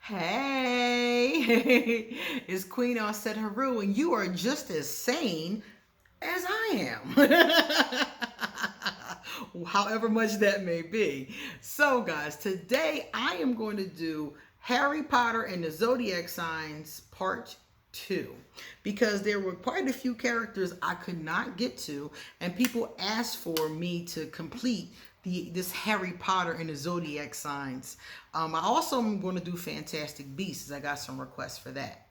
Hey, it's Queen Set Haru, and you are just as sane as I am. However much that may be. So, guys, today I am going to do Harry Potter and the Zodiac Signs Part 2 because there were quite a few characters I could not get to, and people asked for me to complete this Harry Potter and the Zodiac Signs. I also am going to do Fantastic Beasts. I got some requests for that.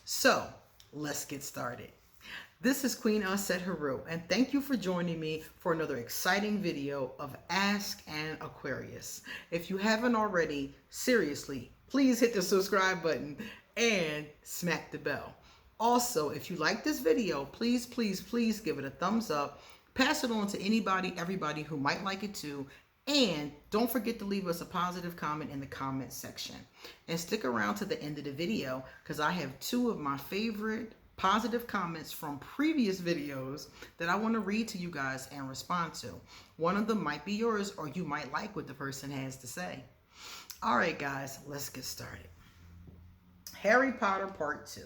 So let's get started. This is Queen Set Haru, and thank you for joining me for another exciting video of Ask an Aquarius. If you haven't already, seriously, please hit the subscribe button and smack the bell. Also, if you like this video, please give it a thumbs up. Pass it on to anybody, everybody who might like it too. And don't forget to leave us a positive comment in the comment section. And stick around to the end of the video because I have two of my favorite positive comments from previous videos that I want to read to you guys and respond to. One of them might be yours, or you might like what the person has to say. All right, guys, let's get started. Harry Potter Part 2.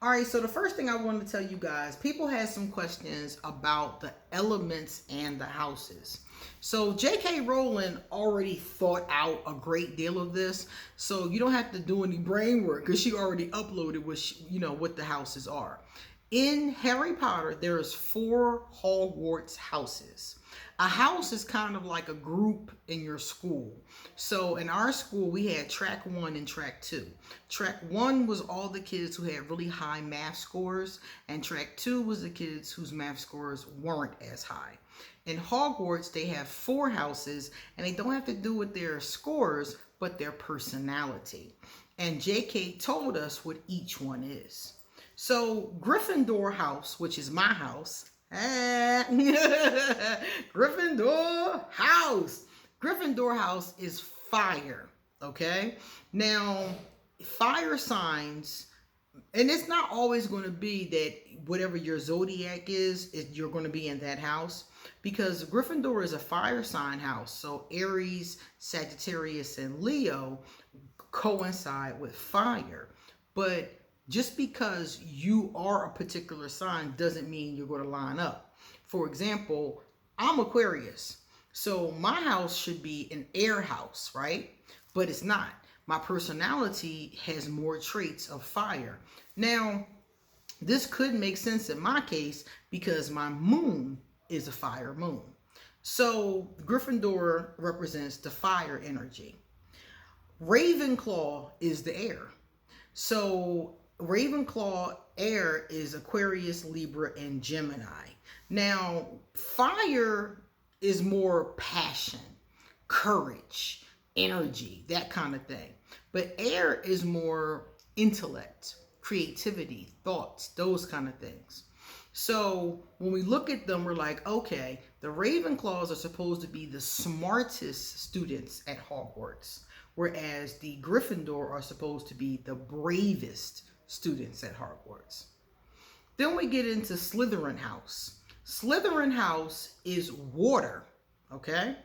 All right, so the first thing I wanted to tell you guys, people had some questions about the elements and the houses. So J.K. Rowling already thought out a great deal of this, so you don't have to do any brain work because she already uploaded what the houses are. In Harry Potter, there's 4 Hogwarts houses. A house is kind of like a group in your school. So in our school, we had track 1 and track 2. Track 1 was all the kids who had really high math scores, and track 2 was the kids whose math scores weren't as high. In Hogwarts, they have 4 houses, and they don't have to do with their scores, but their personality. And JK told us what each one is. So Gryffindor house, which is my house, Gryffindor house. Gryffindor house is fire, okay? Now, fire signs, and it's not always going to be that whatever your zodiac is you're going to be in that house, because Gryffindor is a fire sign house. So Aries, Sagittarius, and Leo coincide with fire. But just because you are a particular sign doesn't mean you're going to line up. For example, I'm Aquarius. So my house should be an air house, right? But it's not. My personality has more traits of fire. Now, this could make sense in my case because my moon is a fire moon. So Gryffindor represents the fire energy. Ravenclaw is the air. So Ravenclaw air is Aquarius, Libra, and Gemini. Now, fire is more passion, courage, energy, that kind of thing. But air is more intellect, creativity, thoughts, those kind of things. So when we look at them, we're like, okay, the Ravenclaws are supposed to be the smartest students at Hogwarts, whereas the Gryffindor are supposed to be the bravest students at Hogwarts. Then we get into Slytherin house. Slytherin house is water, okay?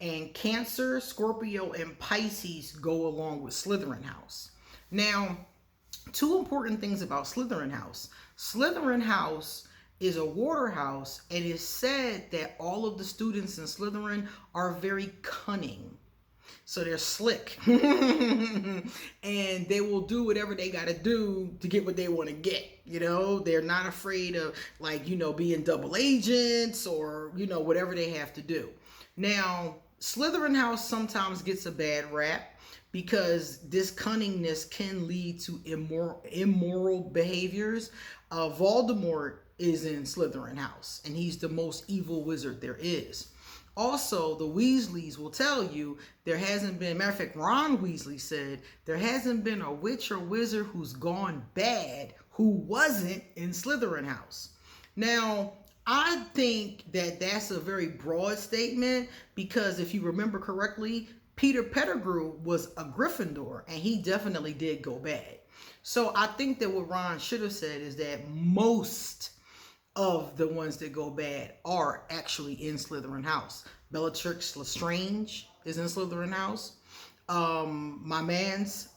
And Cancer, Scorpio, and Pisces go along with Slytherin house. Now, 2 important things about Slytherin house. Slytherin house is a water house, and it's said that all of the students in Slytherin are very cunning. So they're slick and they will do whatever they got to do to get what they want to get. They're not afraid of being double agents or, whatever they have to do. Now, Slytherin house sometimes gets a bad rap because this cunningness can lead to immoral behaviors. Voldemort is in Slytherin house, and he's the most evil wizard there is. Also, the Weasleys will tell you there hasn't been, matter of fact, Ron Weasley said there hasn't been a witch or wizard who's gone bad who wasn't in Slytherin house. Now, I think that that's a very broad statement because if you remember correctly, Peter Pettigrew was a Gryffindor and he definitely did go bad. So I think that what Ron should have said is that most of the ones that go bad are actually in Slytherin house. Bellatrix Lestrange is in Slytherin house. My man's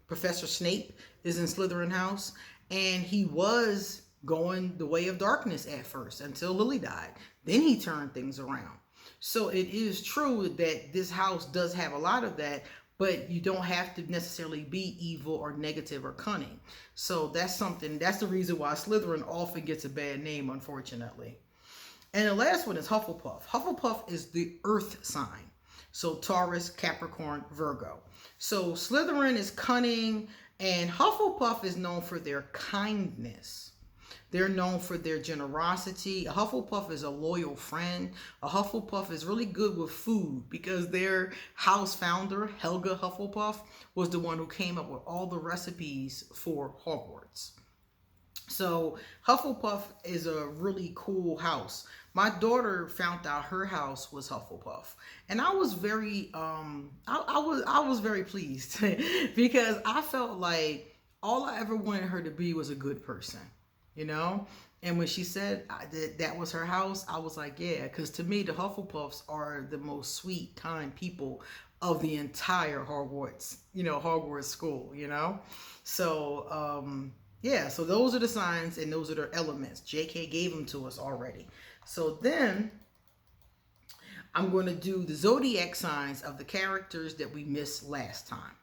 Professor Snape is in Slytherin House, and he was going the way of darkness at first until Lily died. Then he turned things around. So it is true that this house does have a lot of that, but you don't have to necessarily be evil or negative or cunning. So that's the reason why Slytherin often gets a bad name, unfortunately. And the last one is Hufflepuff. Hufflepuff is the earth sign. So Taurus, Capricorn, Virgo. So Slytherin is cunning, and Hufflepuff is known for their kindness. They're known for their generosity. A Hufflepuff is a loyal friend. A Hufflepuff is really good with food because their house founder, Helga Hufflepuff, was the one who came up with all the recipes for Hogwarts. So Hufflepuff is a really cool house. My daughter found out her house was Hufflepuff, and I was very I was very pleased because I felt like all I ever wanted her to be was a good person, you know. And when she said that was her house, I was like, yeah, because to me the Hufflepuffs are the most sweet, kind people of the entire Hogwarts, Hogwarts school, So yeah, so those are the signs and those are the elements. JK gave them to us already. So then I'm going to do the zodiac signs of the characters that we missed last time.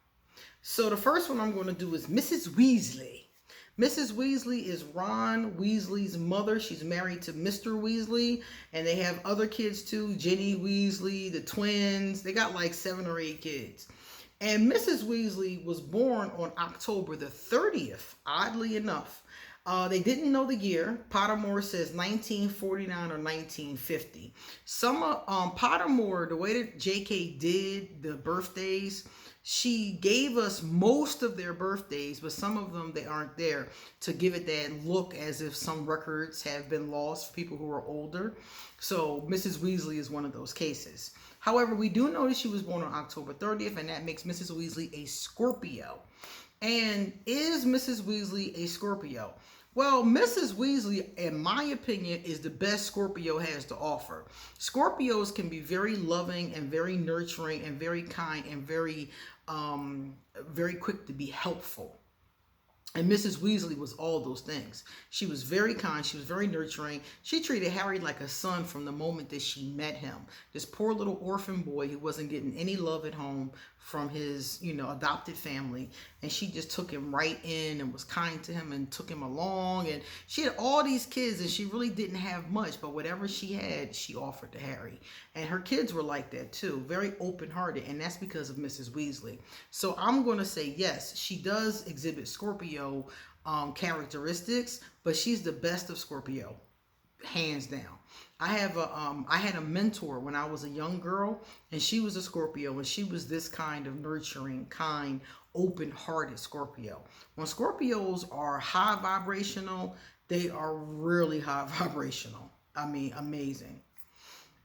So the first one I'm going to do is Mrs. Weasley. Mrs. Weasley is Ron Weasley's mother. She's married to Mr. Weasley, and they have other kids too. Ginny Weasley, the twins. They got like 7 or 8 kids. And Mrs. Weasley was born on October the 30th, oddly enough. They didn't know the year. Pottermore says 1949 or 1950. Some Pottermore, the way that JK did the birthdays, she gave us most of their birthdays, but some of them, they aren't there to give it that look as if some records have been lost for people who are older. So Mrs. Weasley is one of those cases. However, we do know that she was born on October 30th, and that makes Mrs. Weasley a Scorpio. And is Mrs. Weasley a Scorpio? Well, Mrs. Weasley, in my opinion, is the best Scorpio has to offer. Scorpios can be very loving and very nurturing and very kind and very quick to be helpful. And Mrs. Weasley was all those things. She was very kind. She was very nurturing. She treated Harry like a son from the moment that she met him. This poor little orphan boy who wasn't getting any love at home from his, adopted family. And she just took him right in and was kind to him and took him along. And she had all these kids and she really didn't have much, but whatever she had, she offered to Harry. And her kids were like that too, very open-hearted. And that's because of Mrs. Weasley. So I'm going to say yes, she does exhibit Scorpio characteristics, but she's the best of Scorpio, hands down. I had a mentor when I was a young girl, and she was a Scorpio, and she was this kind of nurturing, kind, open-hearted Scorpio. When Scorpios are high vibrational, they are really high vibrational. I mean, amazing.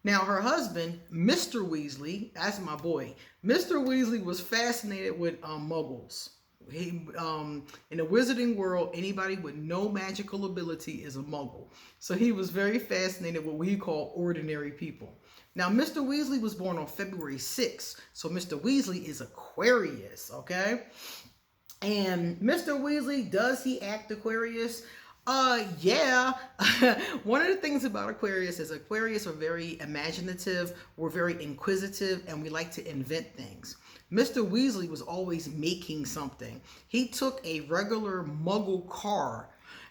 Now, her husband, Mr. Weasley, that's my boy. Mr. Weasley was fascinated with muggles. He, in the wizarding world, anybody with no magical ability is a muggle. So he was very fascinated with what we call ordinary people. Now, Mr. Weasley was born on February 6th. So Mr. Weasley is Aquarius, okay? And Mr. Weasley, does he act Aquarius? Yeah. One of the things about Aquarius is Aquarius are very imaginative, we're very inquisitive, and we like to invent things. Mr. Weasley was always making something. He took a regular muggle car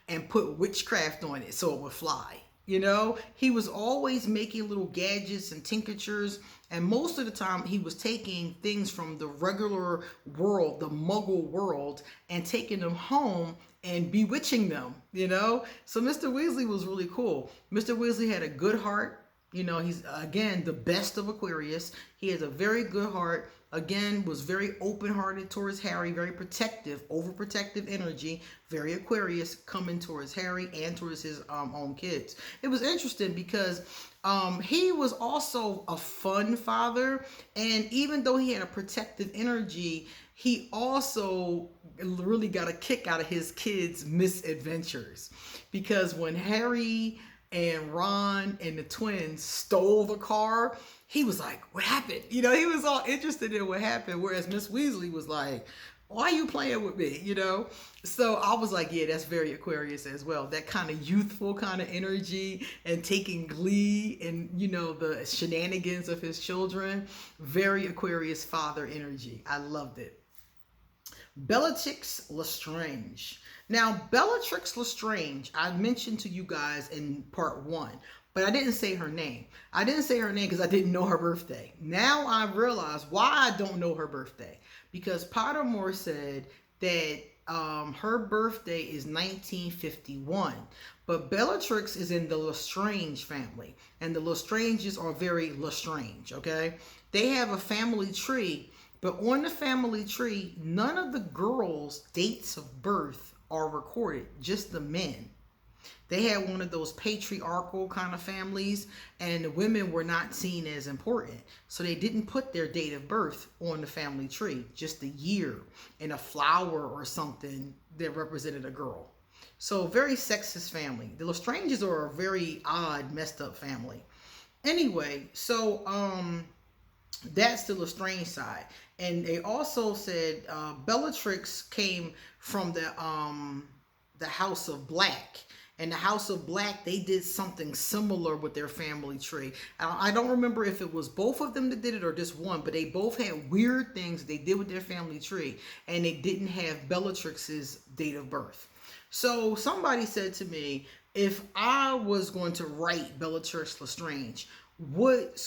and put witchcraft on it so it would fly. He was always making little gadgets and tinctures, and most of the time he was taking things from the regular world, the muggle world, and taking them home and bewitching them, So Mr. Weasley was really cool. Mr. Weasley had a good heart. He's, again, the best of Aquarius. He has a very good heart. Again, was very open-hearted towards Harry, very protective, overprotective energy, very Aquarius coming towards Harry and towards his own kids. It was interesting because he was also a fun father, and even though he had a protective energy, he also really got a kick out of his kids' misadventures. Because when Harry and Ron and the twins stole the car, he was like, what happened? You know, he was all interested in what happened. Whereas Miss Weasley was like, why are you playing with me? You know? So I was like, yeah, that's very Aquarius as well. That kind of youthful kind of energy and taking glee in, you know, the shenanigans of his children. Very Aquarius father energy. I loved it. Bellatrix Lestrange. Now, Bellatrix Lestrange, I mentioned to you guys in part 1, but I didn't say her name. I didn't say her name because I didn't know her birthday. Now I realize why I don't know her birthday. Because Pottermore said that her birthday is 1951. But Bellatrix is in the Lestrange family. And the Lestranges are very Lestrange, okay? They have a family tree. But on the family tree, none of the girls' dates of birth are recorded, just the men. They had one of those patriarchal kind of families, and the women were not seen as important. So they didn't put their date of birth on the family tree, just the year and a flower or something that represented a girl. So very sexist family. The Lestranges are a very odd, messed up family. Anyway, so that's the Lestrange side. And they also said Bellatrix came from the House of Black. And the House of Black, they did something similar with their family tree. I don't remember if it was both of them that did it or just one, but they both had weird things they did with their family tree. And they didn't have Bellatrix's date of birth. So somebody said to me, if I was going to write Bellatrix Lestrange, what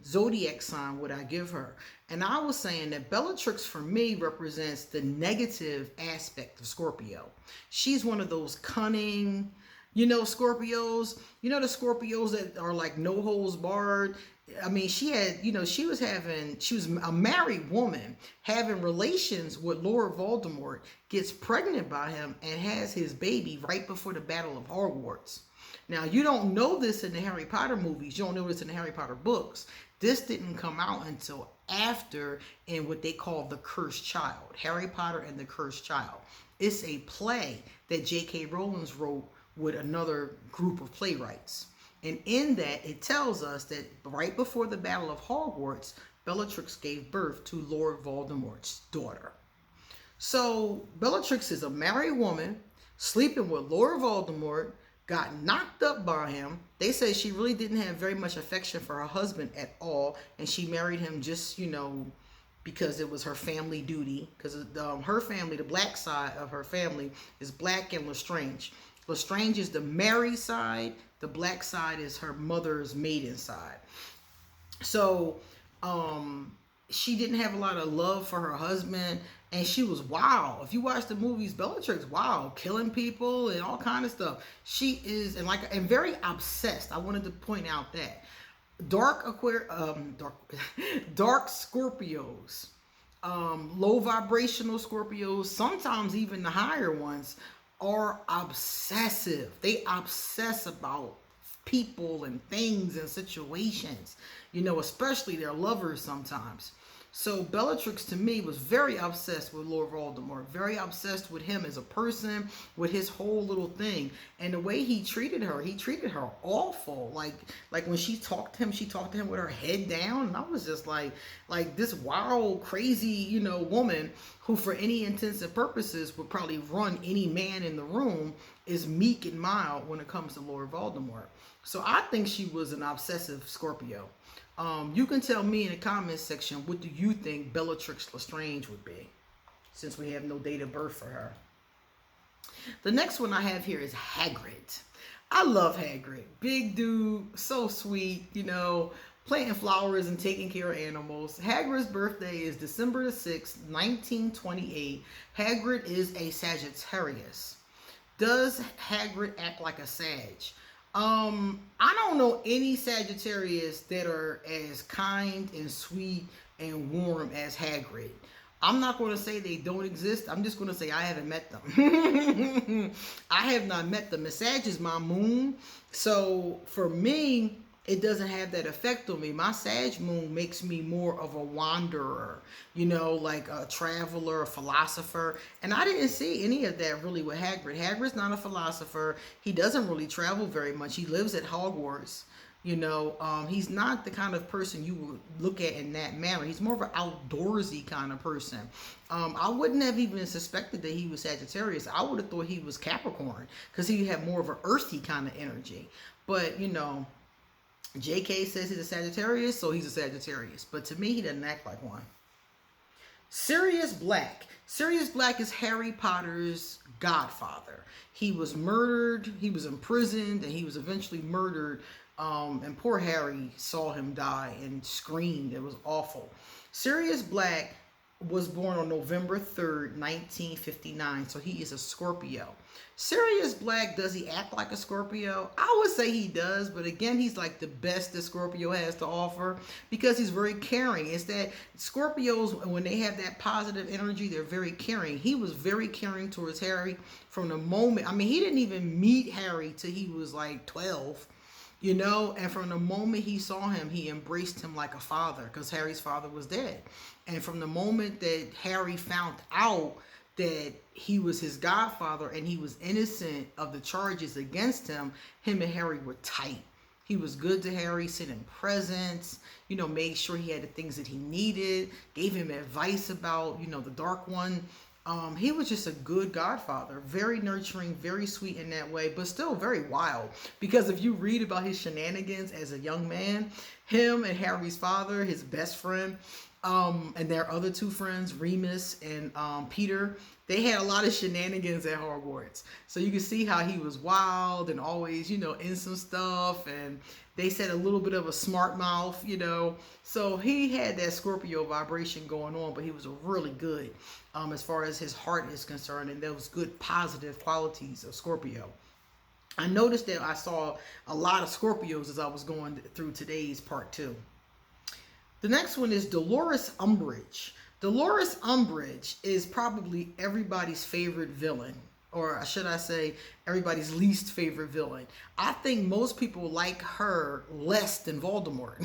zodiac sign would I give her? And I was saying that Bellatrix for me represents the negative aspect of Scorpio. She's one of those cunning, you know, Scorpios. You know, the Scorpios that are like no holds barred. I mean, she had, you know, she was a married woman having relations with Lord Voldemort, gets pregnant by him and has his baby right before the Battle of Hogwarts. Now, you don't know this in the Harry Potter movies. You don't know this in the Harry Potter books. This didn't come out until after in what they call The Cursed Child. Harry Potter and the Cursed Child. It's a play that J.K. Rowling wrote with another group of playwrights. And in that, it tells us that right before the Battle of Hogwarts, Bellatrix gave birth to Lord Voldemort's daughter. So, Bellatrix is a married woman sleeping with Lord Voldemort, got knocked up by him. They say she really didn't have very much affection for her husband at all, and she married him just, you know, because it was her family duty. Because her family, the black side of her family, is Black and Lestrange. Lestrange is the married side. The black side is her mother's maiden side. So, she didn't have a lot of love for her husband, and she was wild. If you watch the movies, Bellatrix wild, killing people and all kind of stuff. She is and very obsessed. I wanted to point out that dark Scorpios, low vibrational Scorpios, sometimes even the higher ones, are obsessive. They obsess about people and things and situations, you know, especially their lovers sometimes. So Bellatrix to me was very obsessed with Lord Voldemort, very obsessed with him as a person, with his whole little thing. And the way he treated her awful. Like when she talked to him with her head down. And I was just like this wild, crazy, you know, woman who for any intents and purposes would probably run any man in the room is meek and mild when it comes to Lord Voldemort. So I think she was an obsessive Scorpio. You can tell me in the comments section, what do you think Bellatrix Lestrange would be, since we have no date of birth for her. The next one I have here is Hagrid. I love Hagrid. Big dude, so sweet, you know, planting flowers and taking care of animals. Hagrid's birthday is December the 6th, 1928. Hagrid is a Sagittarius. Does Hagrid act like a Sag? I don't know any Sagittarius that are as kind and sweet and warm as Hagrid. I'm not going to say they don't exist. I'm just going to say I haven't met them. I have not met them. The Sag is my moon. So for me, it doesn't have that effect on me. My Sag moon makes me more of a wanderer, you know, like a traveler, a philosopher. And I didn't see any of that really with Hagrid. Hagrid's not a philosopher. He doesn't really travel very much. He lives at Hogwarts, He's not the kind of person you would look at in that manner. He's more of an outdoorsy kind of person. I wouldn't have even suspected that he was Sagittarius. I would have thought he was Capricorn because he had more of an earthy kind of energy. But, JK says he's a Sagittarius, so he's a Sagittarius. But to me, he doesn't act like one. Sirius Black. Sirius Black is Harry Potter's godfather. He was murdered, he was imprisoned, and he was eventually murdered. And poor Harry saw him die and screamed. It was awful. Sirius Black was born on November 3rd, 1959, so he is a Scorpio. Sirius Black, does he act like a Scorpio? I would say he does, but again, he's like the best that Scorpio has to offer because he's very caring. It's that Scorpios, when they have that positive energy, they're very caring. He was very caring towards Harry from the moment, he didn't even meet Harry till he was like 12. And from the moment he saw him, he embraced him like a father because Harry's father was dead. And from the moment that Harry found out that he was his godfather and he was innocent of the charges against him, him and Harry were tight. He was good to Harry, sent him presents, made sure he had the things that he needed, gave him advice about, the Dark One. He was just a good godfather, very nurturing, very sweet in that way, but still very wild. Because if you read about his shenanigans as a young man, him and Harry's father, his best friend, and their other two friends, Remus and Peter, they had a lot of shenanigans at Hogwarts. So you can see how he was wild and always, in some stuff. And they said a little bit of a smart mouth, So he had that Scorpio vibration going on, but he was really good as far as his heart is concerned. And those good positive qualities of Scorpio. I noticed that I saw a lot of Scorpios as I was going through today's part 2. The next one is Dolores Umbridge. Dolores Umbridge is probably everybody's favorite villain, or should I say everybody's least favorite villain. I think most people like her less than Voldemort.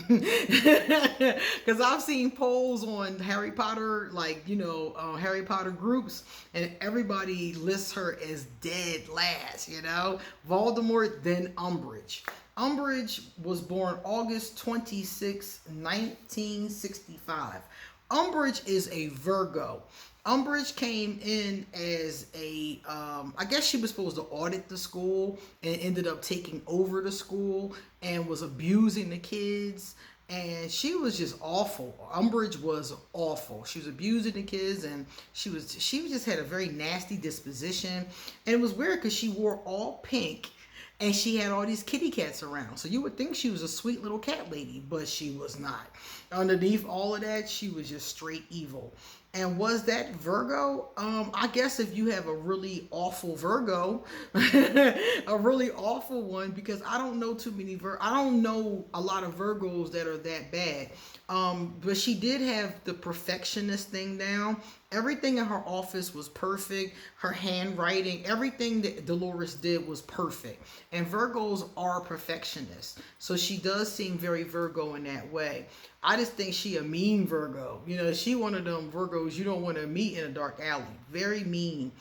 Because I've seen polls on Harry Potter, Harry Potter groups, and everybody lists her as dead last, Voldemort, then Umbridge. Umbridge was born August 26, 1965. Umbridge is a Virgo. Umbridge came in as I guess she was supposed to audit the school and ended up taking over the school and was abusing the kids. And she was just awful. Umbridge was awful. She was abusing the kids, and she just had a very nasty disposition. And it was weird because she wore all pink. And she had all these kitty cats around. So you would think she was a sweet little cat lady, but she was not. Underneath all of that, she was just straight evil. And was that Virgo? I guess if you have a really awful Virgo, a really awful one, because I don't know too many I don't know a lot of Virgos that are that bad. But she did have the perfectionist thing down. Everything in her office was perfect. Her handwriting, everything that Dolores did was perfect. And Virgos are perfectionists. So she does seem very Virgo in that way. I just think she a mean Virgo. She one of them Virgos you don't want to meet in a dark alley. Very mean.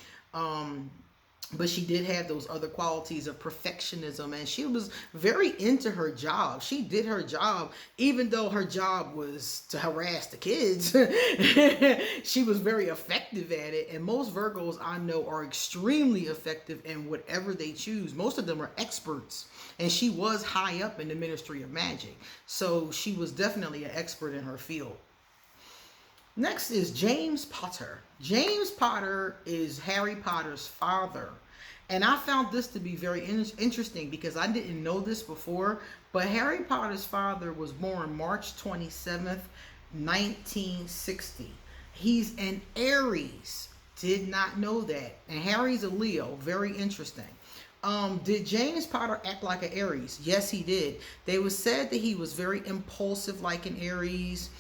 But she did have those other qualities of perfectionism, and she was very into her job. She did her job, even though her job was to harass the kids. She was very effective at it, and most Virgos I know are extremely effective in whatever they choose. Most of them are experts, and she was high up in the Ministry of Magic, so she was definitely an expert in her field. Next is James Potter. James Potter is Harry Potter's father. And I found this to be very interesting because I didn't know this before. But Harry Potter's father was born March 27th, 1960. He's an Aries. Did not know that. And Harry's a Leo. Very interesting. Did James Potter act like an Aries? Yes, he did. They was said that he was very impulsive like an Aries.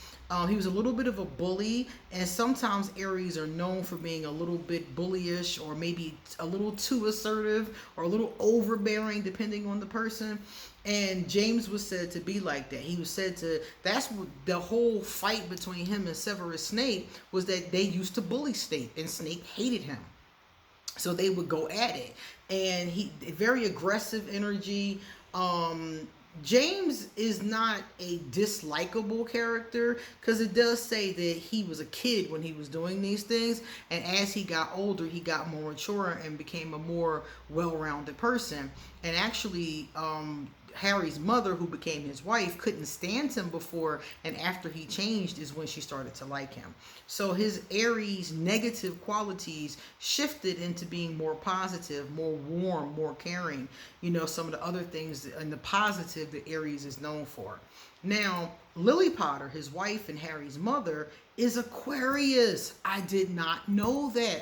He was a little bit of a bully, and sometimes Aries are known for being a little bit bullyish or maybe a little too assertive or a little overbearing depending on the person. And James was said to be like that. He was said to, that's what the whole fight between him and Severus Snape was, that they used to bully Snape and Snape hated him. So they would go at it. And he, very aggressive energy, James is not a dislikable character because it does say that he was a kid when he was doing these things, and as he got older, he got more mature and became a more well-rounded person. And actually, Harry's mother, who became his wife, couldn't stand him before, and after he changed is when she started to like him. So his Aries negative qualities shifted into being more positive, more warm, more caring. You know, some of the other things and the positive that Aries is known for. Now, Lily Potter, his wife and Harry's mother, is Aquarius. I did not know that.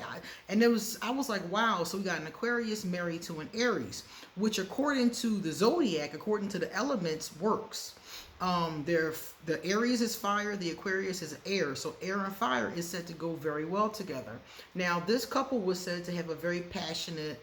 I was like, wow, so we got an Aquarius married to an Aries, which according to the Zodiac, according to the elements, works. The Aries is fire, the Aquarius is air. So air and fire is said to go very well together. Now, this couple was said to have a very passionate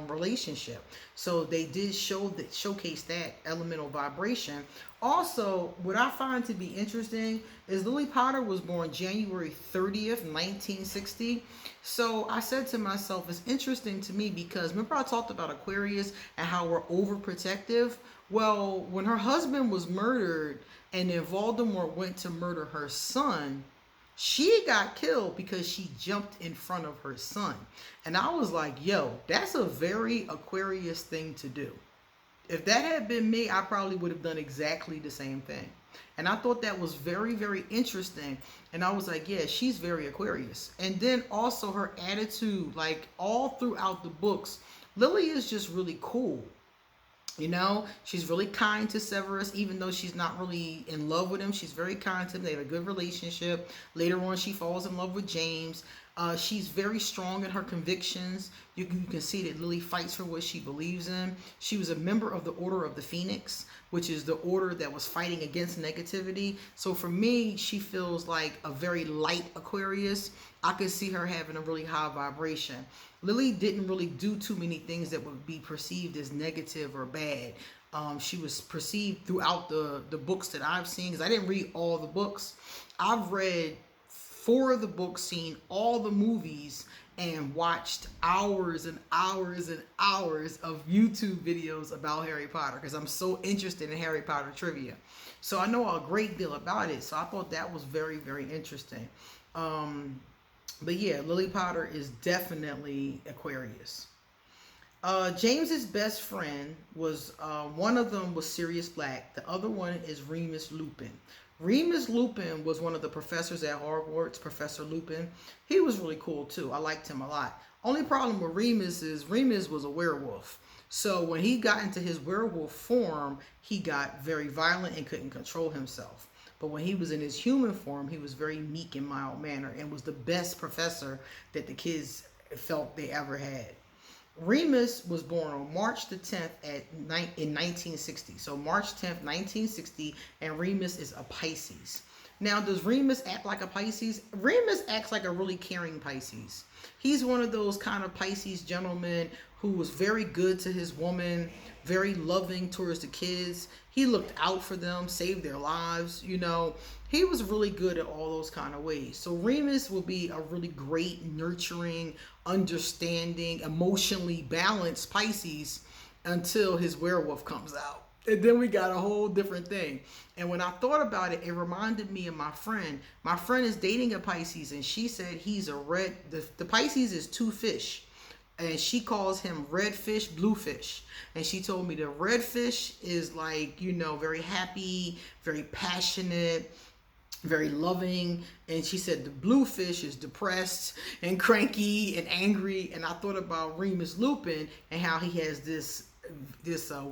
relationship. So they did showcase that elemental vibration. Also, what I find to be interesting is Lily Potter was born January 30th, 1960. So I said to myself, it's interesting to me because remember I talked about Aquarius and how we're overprotective? Well, when her husband was murdered and then Voldemort went to murder her son, she got killed because she jumped in front of her son. And I was like, yo, that's a very Aquarius thing to do. If that had been me, I probably would have done exactly the same thing. And I thought that was very, very interesting. And I was like, yeah, she's very Aquarius. And then also her attitude, like all throughout the books, Lily is just really cool. You know, she's really kind to Severus, even though she's not really in love with him. She's very kind to him. They have a good relationship. Later on, she falls in love with James. She's very strong in her convictions. You can see that Lily fights for what she believes in. She was a member of the Order of the Phoenix, which is the order that was fighting against negativity. So for me, she feels like a very light Aquarius. I could see her having a really high vibration. Lily didn't really do too many things that would be perceived as negative or bad. She was perceived throughout the books that I've seen, because I didn't read all the books. I've read 4 of the books, seen all the movies, and watched hours and hours and hours of YouTube videos about Harry Potter because I'm so interested in Harry Potter trivia. So I know a great deal about it. So I thought that was very, very interesting. But yeah, Lily Potter is definitely Aquarius. James's best friend was, one of them was Sirius Black. The other one is Remus Lupin. Remus Lupin was one of the professors at Hogwarts, Professor Lupin. He was really cool too. I liked him a lot. Only problem with Remus is Remus was a werewolf. So when he got into his werewolf form, he got very violent and couldn't control himself. But when he was in his human form, he was very meek and mild mannered and was the best professor that the kids felt they ever had. Remus was born on March the 10th in 1960. So March 10th, 1960, and Remus is a Pisces. Now, does Remus act like a Pisces? Remus acts like a really caring Pisces. He's one of those kind of Pisces gentlemen who was very good to his woman, very loving towards the kids. He looked out for them, saved their lives, you know. He was really good at all those kind of ways. So Remus will be a really great, nurturing, understanding, emotionally balanced Pisces until his werewolf comes out. And then we got a whole different thing. And when I thought about it, it reminded me of my friend. My friend is dating a Pisces, and she said he's a red, the Pisces is 2 fish. And she calls him red fish, blue fish. And she told me the red fish is like, you know, very happy, very passionate, very loving. And she said the blue fish is depressed and cranky and angry. And I thought about Remus Lupin and how he has this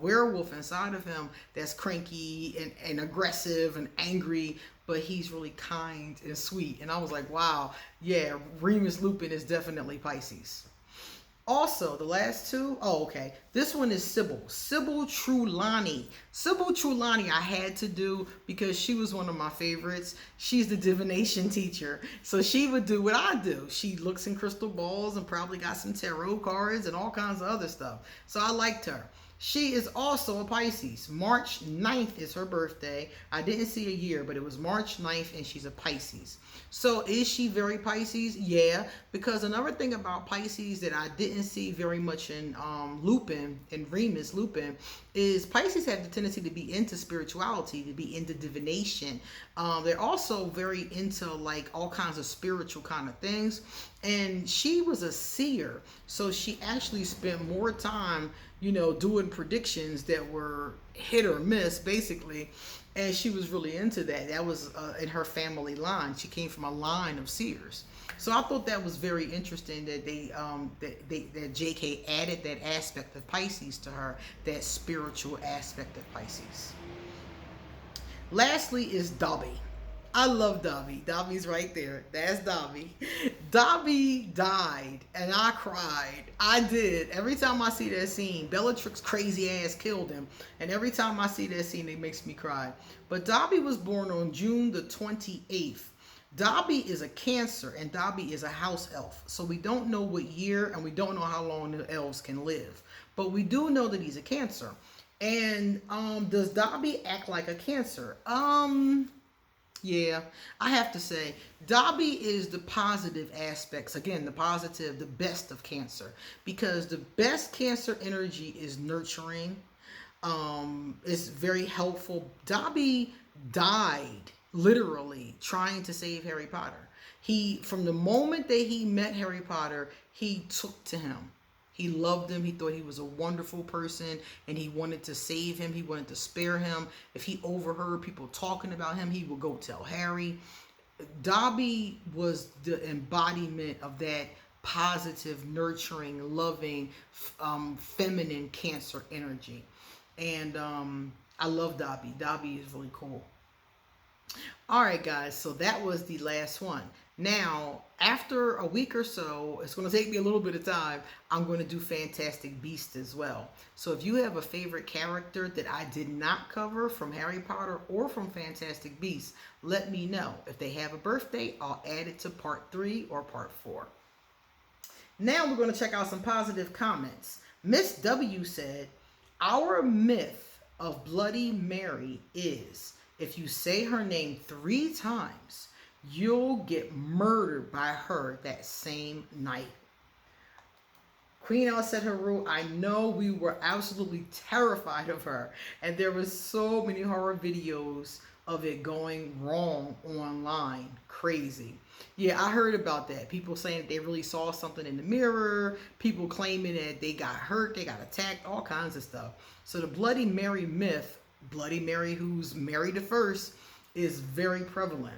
werewolf inside of him that's cranky and aggressive and angry, but he's really kind and sweet. And I was like, wow, yeah, Remus Lupin is definitely Pisces. Also, the last 2, okay. This one is Sybil Trulani. Sybil Trulani I had to do because she was one of my favorites. She's the divination teacher. So she would do what I do. She looks in crystal balls and probably got some tarot cards and all kinds of other stuff. So I liked her. She is also a Pisces. March 9th is her birthday. I didn't see a year, but it was March 9th, and she's a Pisces. So is she very Pisces? Yeah, because another thing about Pisces that I didn't see very much in Lupin, in Remus Lupin, is Pisces have the tendency to be into spirituality, to be into divination. They're also very into like all kinds of spiritual kind of things. And she was a seer, so she actually spent more time, you know, doing predictions that were hit or miss, basically. And she was really into that. That was in her family line. She came from a line of seers. So I thought that was very interesting that that J.K. added that aspect of Pisces to her, that spiritual aspect of Pisces. Lastly is Dobby. I love Dobby. Dobby's right there. That's Dobby. Dobby died, and I cried. I did. Every time I see that scene, Bellatrix crazy ass killed him, and every time I see that scene, it makes me cry. But Dobby was born on June the 28th. Dobby is a Cancer, and Dobby is a house elf. So we don't know what year, and we don't know how long the elves can live. But we do know that he's a Cancer. And does Dobby act like a Cancer? Yeah, I have to say, Dobby is the positive aspects. Again, the positive, the best of Cancer. Because the best Cancer energy is nurturing. It's very helpful. Dobby died, literally, trying to save Harry Potter. From the moment that he met Harry Potter, he took to him. He loved him. He thought he was a wonderful person, and he wanted to save him. He wanted to spare him. If he overheard people talking about him, he would go tell Harry. Dobby was the embodiment of that positive, nurturing, loving, feminine Cancer energy. And I love Dobby. Dobby is really cool. All right, guys, so that was the last one. Now, after a week or so, it's going to take me a little bit of time, I'm going to do Fantastic Beasts as well. So if you have a favorite character that I did not cover from Harry Potter or from Fantastic Beasts, let me know. If they have a birthday, I'll add it to part 3 or part 4. Now we're going to check out some positive comments. Miss W said, our myth of Bloody Mary is, if you say her name 3 times, you'll get murdered by her that same night. Queen L said her rule, I know we were absolutely terrified of her. And there was so many horror videos of it going wrong online. Crazy. Yeah, I heard about that. People saying that they really saw something in the mirror. People claiming that they got hurt, they got attacked, all kinds of stuff. So the Bloody Mary myth, Bloody Mary who's Mary the First, is very prevalent.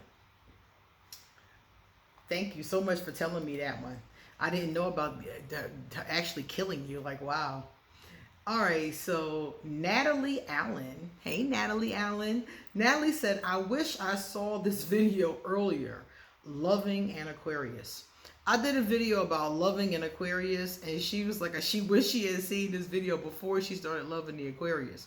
Thank you so much for telling me that one. I didn't know about actually killing you. Like, wow. All right, so Natalie Allen. Hey, Natalie Allen. Natalie said, I wish I saw this video earlier. Loving an Aquarius. I did a video about loving an Aquarius, and she was like, she wished she had seen this video before she started loving the Aquarius.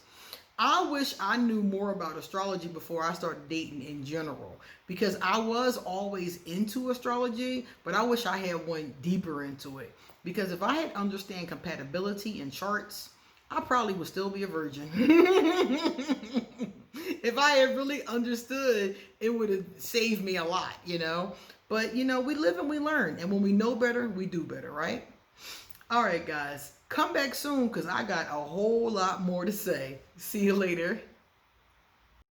I wish I knew more about astrology before I started dating in general, because I was always into astrology, but I wish I had went deeper into it. Because if I had understand compatibility in charts, I probably would still be a virgin. If I had really understood, it would have saved me a lot, you know. But, you know, we live and we learn. And when we know better, we do better, right? All right, guys. Come back soon, because I got a whole lot more to say. See you later.